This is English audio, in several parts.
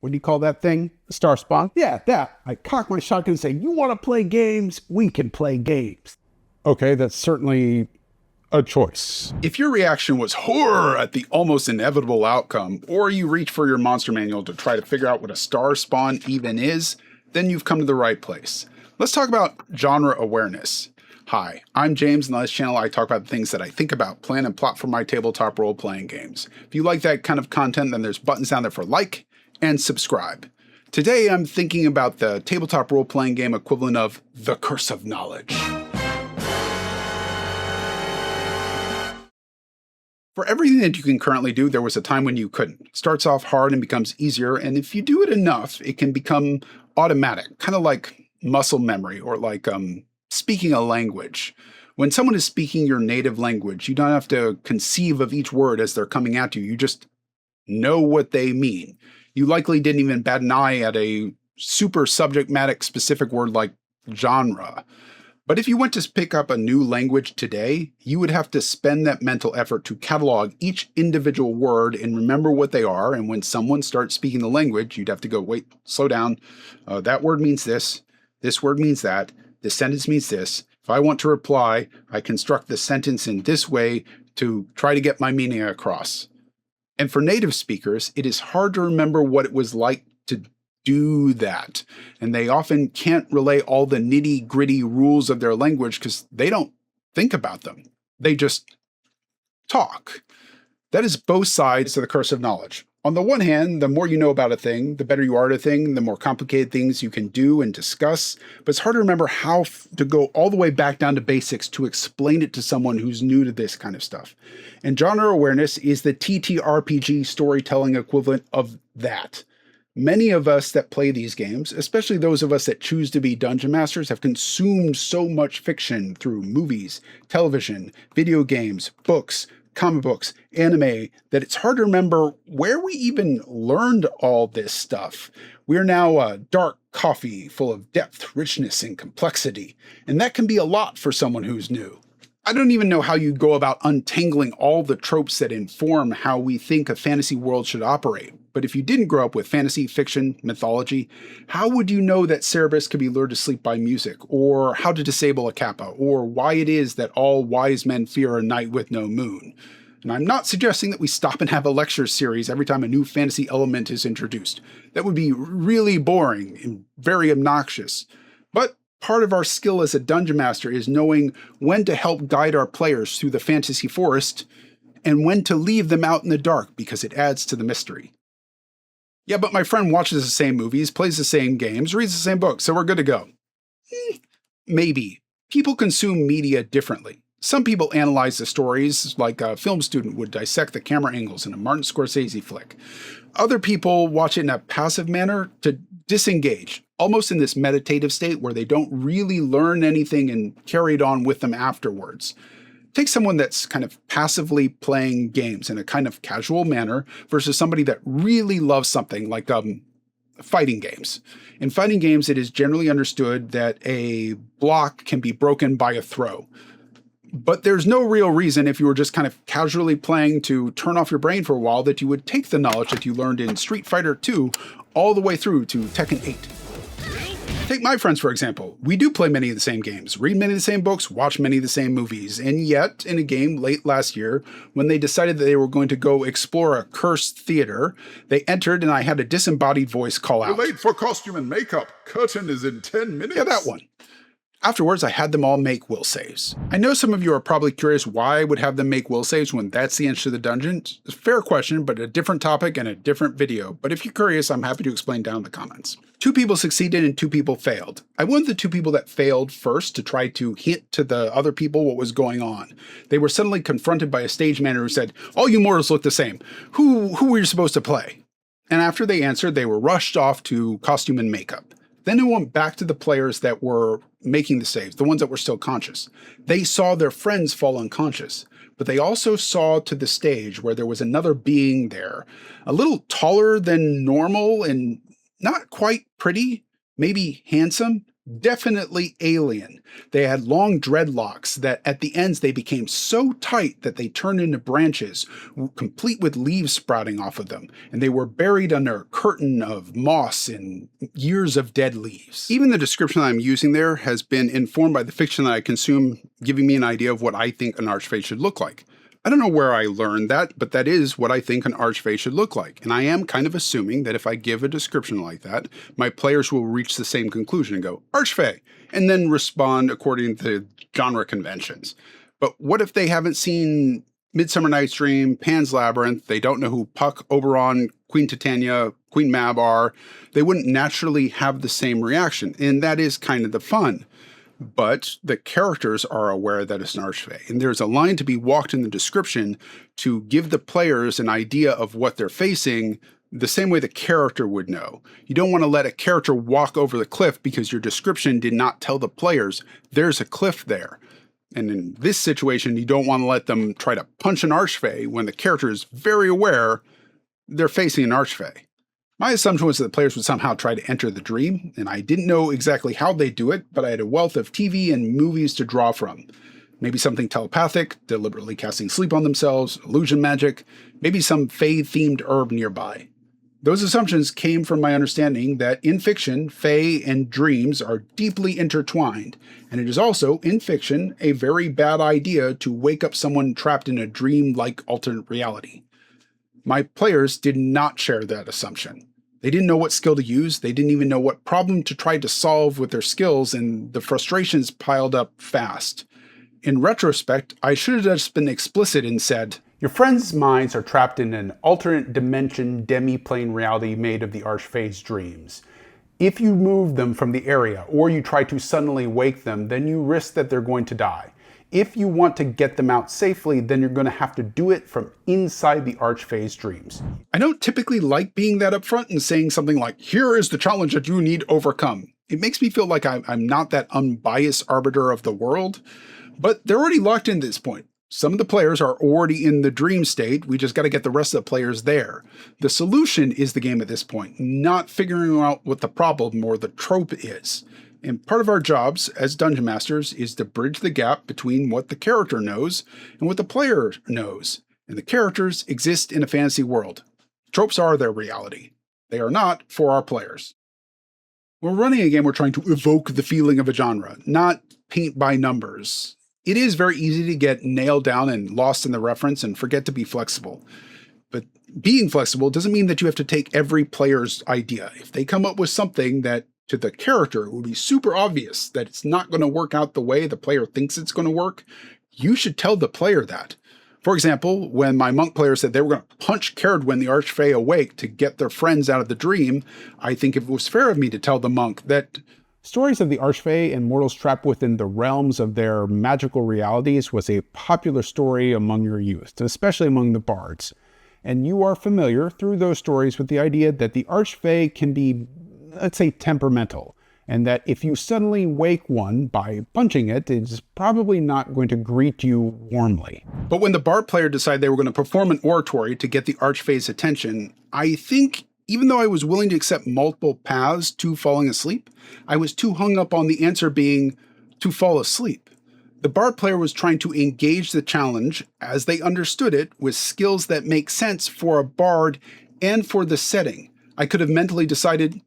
what do you call that thing? Star Spawn? Yeah, that. I cock my shotgun and say, you want to play games? We can play games. Okay, that's certainly a choice. If your reaction was horror at the almost inevitable outcome, or you reach for your monster manual to try to figure out what a star spawn even is, then you've come to the right place. Let's talk about genre awareness. Hi, I'm James, and on this channel I talk about the things that I think about, plan, and plot for my tabletop role-playing games. If you like that kind of content, then there's buttons down there for like and subscribe. Today I'm thinking about the tabletop role-playing game equivalent of The Curse of Knowledge. For everything that you can currently do, there was a time when you couldn't. It starts off hard and becomes easier, and if you do it enough, it can become automatic, kind of like muscle memory or like speaking a language. When someone is speaking your native language, you don't have to conceive of each word as they're coming at you. You just know what they mean. You likely didn't even bat an eye at a super subject matter specific word like genre. But if you went to pick up a new language today, you would have to spend that mental effort to catalog each individual word and remember what they are. And when someone starts speaking the language, you'd have to go, wait, slow down. That word means this. This word means that. This sentence means this. If I want to reply, I construct the sentence in this way to try to get my meaning across. And for native speakers, it is hard to remember what it was like to do that. And they often can't relay all the nitty-gritty rules of their language because they don't think about them. They just talk. That is both sides of the curse of knowledge. On the one hand, the more you know about a thing, the better you are at a thing, the more complicated things you can do and discuss. But it's hard to remember how to go all the way back down to basics to explain it to someone who's new to this kind of stuff. And genre awareness is the TTRPG storytelling equivalent of that. Many of us that play these games, especially those of us that choose to be dungeon masters, have consumed so much fiction through movies, television, video games, books, comic books, anime, that it's hard to remember where we even learned all this stuff. We're now a dark coffee full of depth, richness, and complexity, and that can be a lot for someone who's new. I don't even know how you go about untangling all the tropes that inform how we think a fantasy world should operate. But if you didn't grow up with fantasy, fiction, mythology, how would you know that Cerberus could be lured to sleep by music, or how to disable a kappa, or why it is that all wise men fear a night with no moon? And I'm not suggesting that we stop and have a lecture series every time a new fantasy element is introduced. That would be really boring and very obnoxious. But part of our skill as a dungeon master is knowing when to help guide our players through the fantasy forest and when to leave them out in the dark because it adds to the mystery. Yeah, but my friend watches the same movies, plays the same games, reads the same books, so we're good to go. Maybe. People consume media differently. Some people analyze the stories like a film student would dissect the camera angles in a Martin Scorsese flick. Other people watch it in a passive manner to disengage, almost in this meditative state where they don't really learn anything and carry it on with them afterwards. Take someone that's kind of passively playing games in a kind of casual manner versus somebody that really loves something like fighting games. In fighting games, it is generally understood that a block can be broken by a throw. But there's no real reason, if you were just kind of casually playing to turn off your brain for a while, that you would take the knowledge that you learned in Street Fighter 2 all the way through to Tekken 8. Take my friends, for example. We do play many of the same games, read many of the same books, watch many of the same movies, and yet, in a game late last year, when they decided that they were going to go explore a cursed theater, they entered and I had a disembodied voice call out. You're late for costume and makeup. Curtain is in 10 minutes. Yeah, that one. Afterwards, I had them all make will saves. I know some of you are probably curious why I would have them make will saves when that's the entrance to the dungeon. It's a fair question, but a different topic and a different video. But if you're curious, I'm happy to explain down in the comments. 2 people succeeded and 2 people failed. I wanted the 2 people that failed first to try to hint to the other people what was going on. They were suddenly confronted by a stage manager who said, all you mortals look the same. Who were you supposed to play? And after they answered, they were rushed off to costume and makeup. Then it went back to the players that were making the saves, the ones that were still conscious. They saw their friends fall unconscious, but they also saw to the stage where there was another being there, a little taller than normal and not quite pretty, maybe handsome, definitely alien. They had long dreadlocks that at the ends they became so tight that they turned into branches, complete with leaves sprouting off of them, and they were buried under a curtain of moss and years of dead leaves. Even the description that I'm using there has been informed by the fiction that I consume, giving me an idea of what I think an archfey should look like. I don't know where I learned that, but that is what I think an archfey should look like. And I am kind of assuming that if I give a description like that, my players will reach the same conclusion and go, archfey, and then respond according to genre conventions. But what if they haven't seen Midsummer Night's Dream, Pan's Labyrinth, they don't know who Puck, Oberon, Queen Titania, Queen Mab are? They wouldn't naturally have the same reaction, and that is kind of the fun. But the characters are aware that it's an archfey, and there's a line to be walked in the description to give the players an idea of what they're facing the same way the character would know. You don't want to let a character walk over the cliff because your description did not tell the players there's a cliff there. And in this situation, you don't want to let them try to punch an archfey when the character is very aware they're facing an archfey. My assumption was that the players would somehow try to enter the dream, and I didn't know exactly how they'd do it, but I had a wealth of TV and movies to draw from. Maybe something telepathic, deliberately casting sleep on themselves, illusion magic, maybe some fae-themed herb nearby. Those assumptions came from my understanding that in fiction, fae and dreams are deeply intertwined, and it is also, in fiction, a very bad idea to wake up someone trapped in a dream-like alternate reality. My players did not share that assumption. They didn't know what skill to use, they didn't even know what problem to try to solve with their skills, and the frustrations piled up fast. In retrospect, I should have just been explicit and said, your friends' minds are trapped in an alternate dimension demi-plane reality made of the archfey's dreams. If you move them from the area, or you try to suddenly wake them, then you risk that they're going to die. If you want to get them out safely, then you're going to have to do it from inside the archfey's dreams. I don't typically like being that upfront and saying something like, here is the challenge that you need to overcome. It makes me feel like I'm not that unbiased arbiter of the world, but they're already locked into this point. Some of the players are already in the dream state. We just got to get the rest of the players there. The solution is the game at this point, not figuring out what the problem or the trope is. And part of our jobs as Dungeon Masters is to bridge the gap between what the character knows and what the player knows. And the characters exist in a fantasy world. Tropes are their reality. They are not for our players. When we're running a game, we're trying to evoke the feeling of a genre, not paint by numbers. It is very easy to get nailed down and lost in the reference and forget to be flexible. But being flexible doesn't mean that you have to take every player's idea. If they come up with something that to the character it would be super obvious that it's not going to work out the way the player thinks it's going to work, you should tell the player that. For example, when my monk player said they were going to punch Caradwyn the Archfey awake to get their friends out of the dream, I think it was fair of me to tell the monk that stories of the Archfey and mortals trapped within the realms of their magical realities was a popular story among your youth, especially among the bards. And you are familiar through those stories with the idea that the Archfey can be, let's say, temperamental, and that if you suddenly wake one by punching it, it's probably not going to greet you warmly. But when the bard player decided they were going to perform an oratory to get the Archfey's attention, I think even though I was willing to accept multiple paths to falling asleep, I was too hung up on the answer being to fall asleep. The bard player was trying to engage the challenge, as they understood it, with skills that make sense for a bard and for the setting. I could have mentally decided,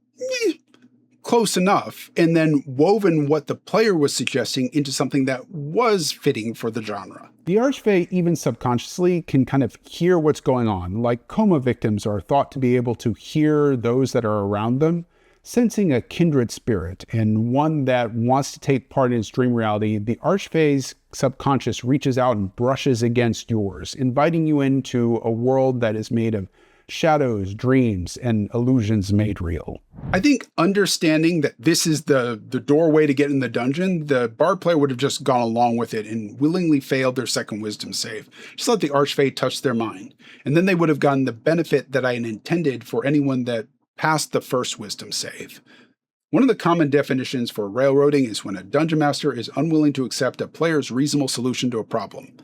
close enough, and then woven what the player was suggesting into something that was fitting for the genre. The Archfey, even subconsciously, can kind of hear what's going on. Like coma victims are thought to be able to hear those that are around them. Sensing a kindred spirit and one that wants to take part in its dream reality, the Archfey's subconscious reaches out and brushes against yours, inviting you into a world that is made of shadows, dreams, and illusions made real. I think understanding that this is the doorway to get in the dungeon, the bard player would have just gone along with it and willingly failed their second wisdom save. Just let the Archfey touch their mind. And then they would have gotten the benefit that I had intended for anyone that passed the first wisdom save. One of the common definitions for railroading is when a dungeon master is unwilling to accept a player's reasonable solution to a problem.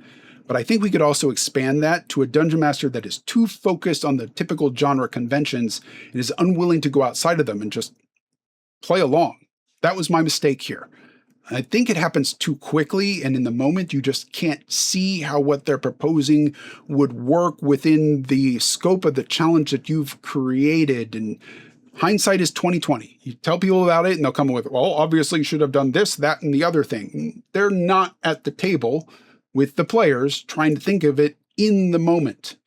But I think we could also expand that to a dungeon master that is too focused on the typical genre conventions and is unwilling to go outside of them and just play along. That was my mistake here. I think it happens too quickly, and in the moment, you just can't see how what they're proposing would work within the scope of the challenge that you've created. And hindsight is 2020. You tell people about it, and they'll come with, well, obviously you should have done this, that, and the other thing. They're not at the table with the players trying to think of it in the moment.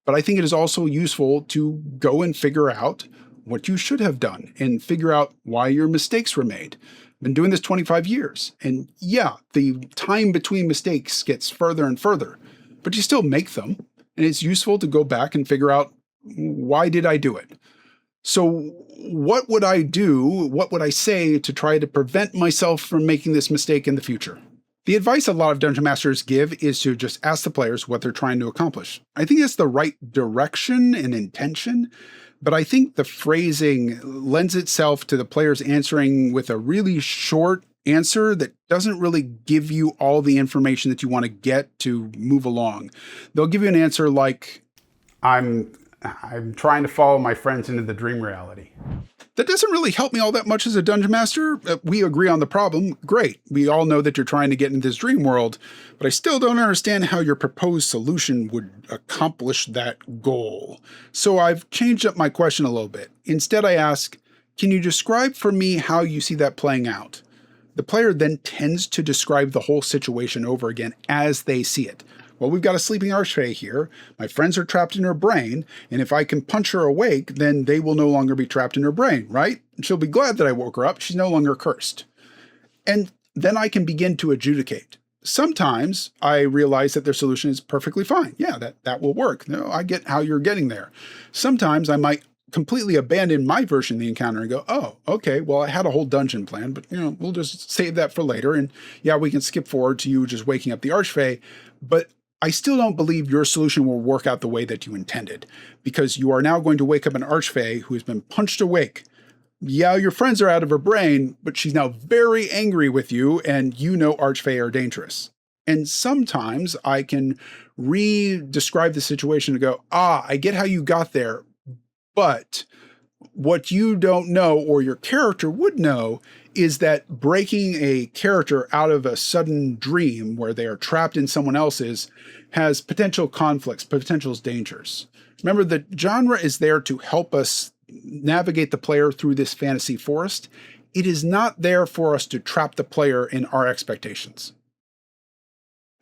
But I think it is also useful to go and figure out what you should have done and figure out why your mistakes were made. Been doing this 25 years. And yeah, the time between mistakes gets further and further, but you still make them. And it's useful to go back and figure out, why did I do it? So what would I do? What would I say to try to prevent myself from making this mistake in the future? The advice a lot of dungeon masters give is to just ask the players what they're trying to accomplish. I think it's the right direction and intention, but I think the phrasing lends itself to the players answering with a really short answer that doesn't really give you all the information that you want to get to move along. They'll give you an answer like, I'm trying to follow my friends into the dream reality. That doesn't really help me all that much as a dungeon master. We agree on the problem. Great. We all know that you're trying to get into this dream world, but I still don't understand how your proposed solution would accomplish that goal. So I've changed up my question a little bit. Instead, I ask, can you describe for me how you see that playing out? The player then tends to describe the whole situation over again as they see it. Well, we've got a sleeping archfey here. My friends are trapped in her brain, and if I can punch her awake, then they will no longer be trapped in her brain, right? And she'll be glad that I woke her up. She's no longer cursed. And then I can begin to adjudicate. Sometimes I realize that their solution is perfectly fine. Yeah, that will work. No, I get how you're getting there. Sometimes I might completely abandon my version of the encounter and go, oh, okay, well, I had a whole dungeon plan, but we'll just save that for later. And yeah, we can skip forward to you just waking up the archfey. But I still don't believe your solution will work out the way that you intended, because you are now going to wake up an archfey who has been punched awake. Yeah, your friends are out of her brain, but she's now very angry with you, and you know archfey are dangerous. And sometimes I can re-describe the situation and go, I get how you got there, but what you don't know, or your character would know, is that breaking a character out of a sudden dream where they are trapped in someone else's has potential conflicts, potential dangers. Remember, the genre is there to help us navigate the player through this fantasy forest. It is not there for us to trap the player in our expectations.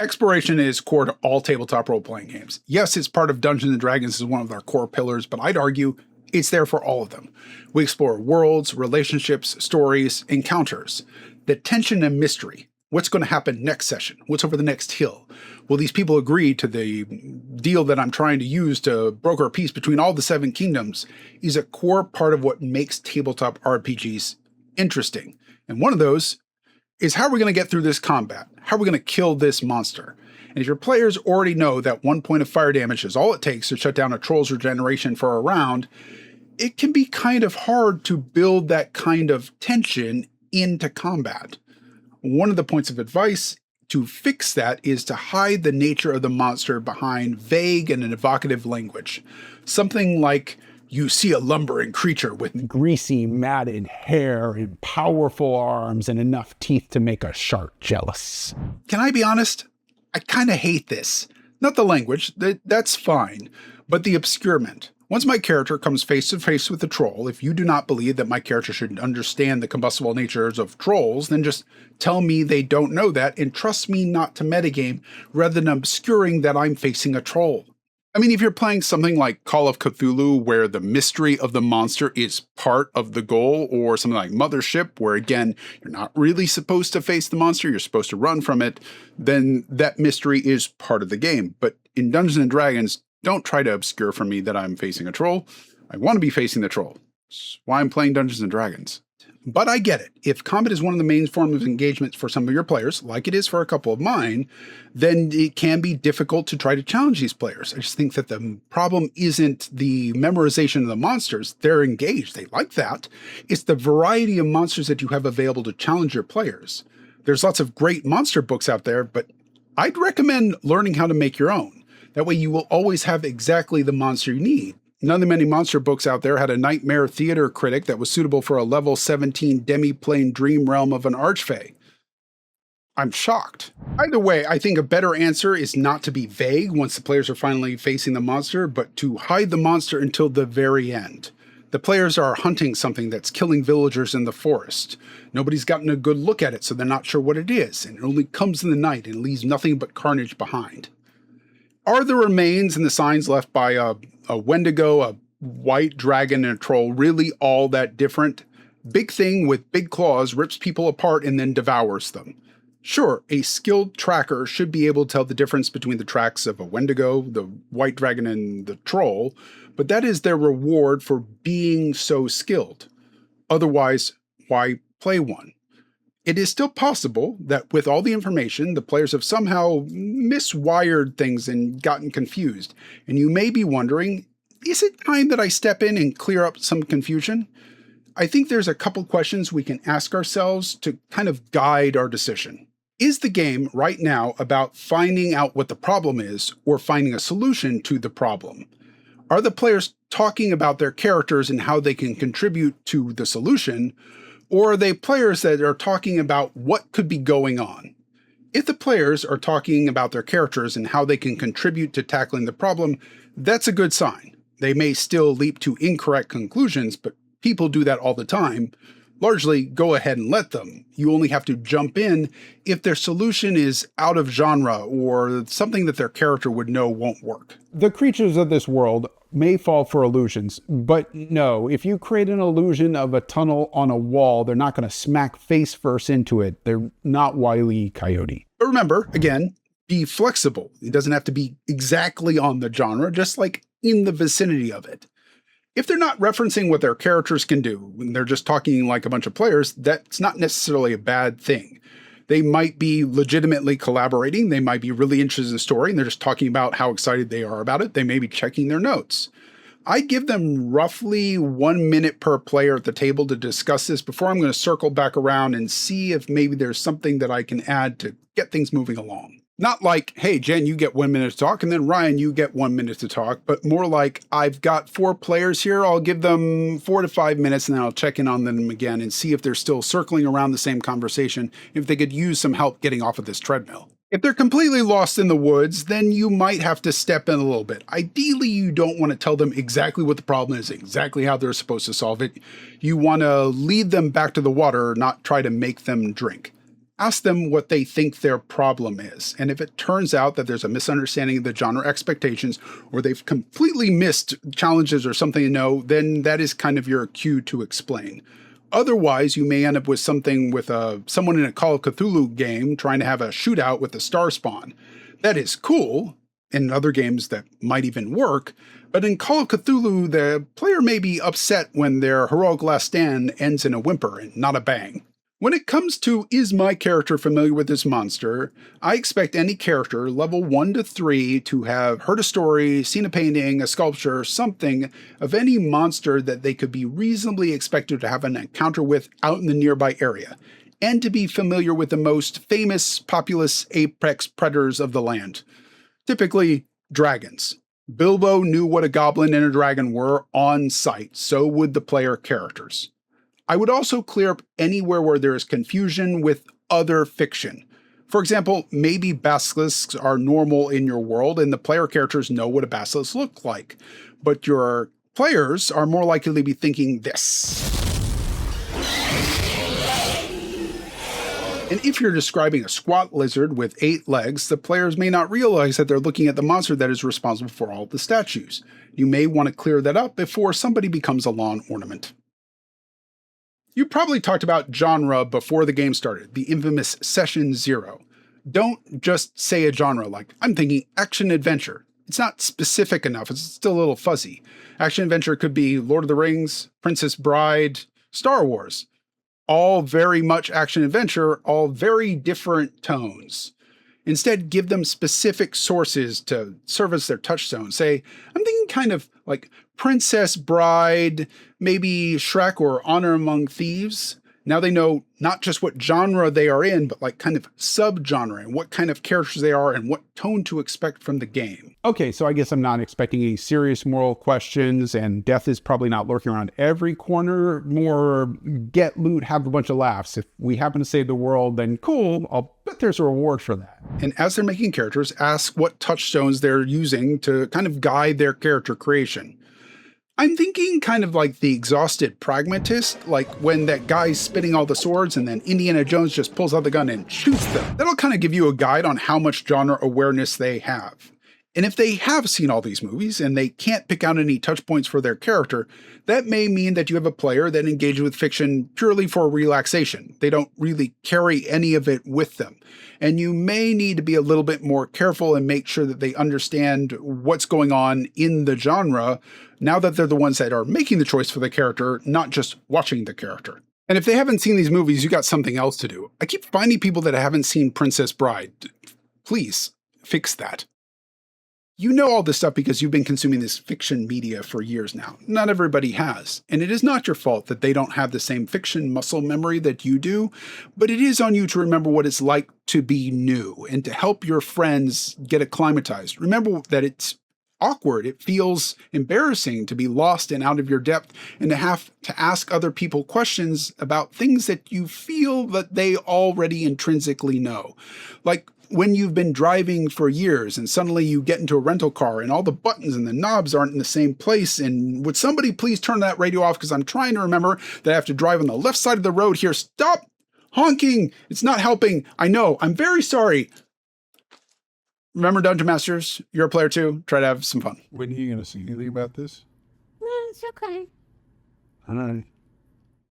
Exploration is core to all tabletop role-playing games. Yes, it's part of Dungeons & Dragons as one of our core pillars, but I'd argue it's there for all of them. We explore worlds, relationships, stories, encounters, the tension and mystery. What's going to happen next session? What's over the next hill? Will these people agree to the deal that I'm trying to use to broker a peace between all the 7 kingdoms? Is a core part of what makes tabletop RPGs interesting. And one of those is, how are we going to get through this combat? How are we going to kill this monster? And if your players already know that 1 point of fire damage is all it takes to shut down a troll's regeneration for a round, it can be kind of hard to build that kind of tension into combat. One of the points of advice to fix that is to hide the nature of the monster behind vague and evocative language. Something like, you see a lumbering creature with greasy, matted hair and powerful arms and enough teeth to make a shark jealous. Can I be honest? I kind of hate this. Not the language, that's fine, but the obscurement. Once my character comes face to face with the troll, if you do not believe that my character should understand the combustible natures of trolls, then just tell me they don't know that and trust me not to metagame rather than obscuring that I'm facing a troll. I mean, if you're playing something like Call of Cthulhu, where the mystery of the monster is part of the goal, or something like Mothership, where again, you're not really supposed to face the monster, you're supposed to run from it, then that mystery is part of the game. But in Dungeons & Dragons, don't try to obscure from me that I'm facing a troll. I want to be facing the troll. That's why I'm playing Dungeons & Dragons. But I get it. If combat is one of the main forms of engagement for some of your players, like it is for a couple of mine, then it can be difficult to try to challenge these players. I just think that the problem isn't the memorization of the monsters. They're engaged. They like that. It's the variety of monsters that you have available to challenge your players. There's lots of great monster books out there, but I'd recommend learning how to make your own. That way you will always have exactly the monster you need. None of the many monster books out there had a nightmare theater critic that was suitable for a level 17 demi-plane dream realm of an archfey. I'm shocked. Either way, I think a better answer is not to be vague once the players are finally facing the monster, but to hide the monster until the very end. The players are hunting something that's killing villagers in the forest. Nobody's gotten a good look at it, so they're not sure what it is, and it only comes in the night and leaves nothing but carnage behind. Are the remains and the signs left by a Wendigo, a white dragon, and a troll really all that different? Big thing with big claws rips people apart and then devours them. Sure, a skilled tracker should be able to tell the difference between the tracks of a Wendigo, the white dragon, and the troll, but that is their reward for being so skilled. Otherwise, why play one? It is still possible that with all the information, the players have somehow miswired things and gotten confused, and you may be wondering, is it time that I step in and clear up some confusion? I think there's a couple questions we can ask ourselves to kind of guide our decision. Is the game right now about finding out what the problem is or finding a solution to the problem? Are the players talking about their characters and how they can contribute to the solution, or are they players that are talking about what could be going on? If the players are talking about their characters and how they can contribute to tackling the problem, that's a good sign. They may still leap to incorrect conclusions, but people do that all the time. Largely, go ahead and let them. You only have to jump in if their solution is out of genre or something that their character would know won't work. The creatures of this world may fall for illusions, but no, if you create an illusion of a tunnel on a wall, they're not going to smack face first into it. They're not Wile E. Coyote. But remember, again, be flexible. It doesn't have to be exactly on the genre, just like in the vicinity of it. If they're not referencing what their characters can do, when they're just talking like a bunch of players, that's not necessarily a bad thing. They might be legitimately collaborating. They might be really interested in the story and they're just talking about how excited they are about it. They may be checking their notes. I give them roughly 1 minute per player at the table to discuss this before I'm going to circle back around and see if maybe there's something that I can add to get things moving along. Not like, hey, Jen, you get 1 minute to talk, and then Ryan, you get 1 minute to talk, but more like, I've got 4 players here, I'll give them 4 to 5 minutes, and then I'll check in on them again and see if they're still circling around the same conversation, if they could use some help getting off of this treadmill. If they're completely lost in the woods, then you might have to step in a little bit. Ideally, you don't want to tell them exactly what the problem is, exactly how they're supposed to solve it. You want to lead them back to the water, not try to make them drink. Ask them what they think their problem is, and if it turns out that there's a misunderstanding of the genre expectations, or they've completely missed challenges or something to know, then that is kind of your cue to explain. Otherwise, you may end up with something with someone in a Call of Cthulhu game trying to have a shootout with a star spawn. That is cool, in other games that might even work, but in Call of Cthulhu, the player may be upset when their heroic last stand ends in a whimper and not a bang. When it comes to, is my character familiar with this monster, I expect any character, level 1 to 3, to have heard a story, seen a painting, a sculpture, something of any monster that they could be reasonably expected to have an encounter with out in the nearby area, and to be familiar with the most famous populous apex predators of the land. Typically, dragons. Bilbo knew what a goblin and a dragon were on sight, so would the player characters. I would also clear up anywhere where there is confusion with other fiction. For example, maybe basilisks are normal in your world and the player characters know what a basilisk looks like, but your players are more likely to be thinking this. And if you're describing a squat lizard with 8 legs, the players may not realize that they're looking at the monster that is responsible for all the statues. You may want to clear that up before somebody becomes a lawn ornament. You probably talked about genre before the game started, the infamous Session 0. Don't just say a genre like, I'm thinking action-adventure. It's not specific enough, it's still a little fuzzy. Action-adventure could be Lord of the Rings, Princess Bride, Star Wars. All very much action-adventure, all very different tones. Instead, give them specific sources to serve as their touchstone. Say, I'm thinking kind of like Princess Bride, maybe Shrek or Honor Among Thieves. Now they know not just what genre they are in, but like kind of subgenre and what kind of characters they are and what tone to expect from the game. Okay, so I guess I'm not expecting any serious moral questions, and death is probably not lurking around every corner. More get loot, have a bunch of laughs. If we happen to save the world, then cool, I'll bet there's a reward for that. And as they're making characters, ask what touchstones they're using to kind of guide their character creation. I'm thinking kind of like the exhausted pragmatist, like when that guy's spinning all the swords and then Indiana Jones just pulls out the gun and shoots them. That'll kind of give you a guide on how much genre awareness they have. And if they have seen all these movies and they can't pick out any touch points for their character, that may mean that you have a player that engages with fiction purely for relaxation. They don't really carry any of it with them. And you may need to be a little bit more careful and make sure that they understand what's going on in the genre now that they're the ones that are making the choice for the character, not just watching the character. And if they haven't seen these movies, you got something else to do. I keep finding people that haven't seen Princess Bride. Please fix that. You know all this stuff because you've been consuming this fiction media for years now. Not everybody has. And it is not your fault that they don't have the same fiction muscle memory that you do, but it is on you to remember what it's like to be new and to help your friends get acclimatized. Remember that it's awkward. It feels embarrassing to be lost and out of your depth and to have to ask other people questions about things that you feel that they already intrinsically know. Like when you've been driving for years and suddenly you get into a rental car and all the buttons and the knobs aren't in the same place. And would somebody please turn that radio off because I'm trying to remember that I have to drive on the left side of the road here. Stop honking. It's not helping. I know. I'm very sorry. Remember, Dungeon Masters, you're a player too. Try to have some fun. When are you going to say anything about this? It's okay. All right.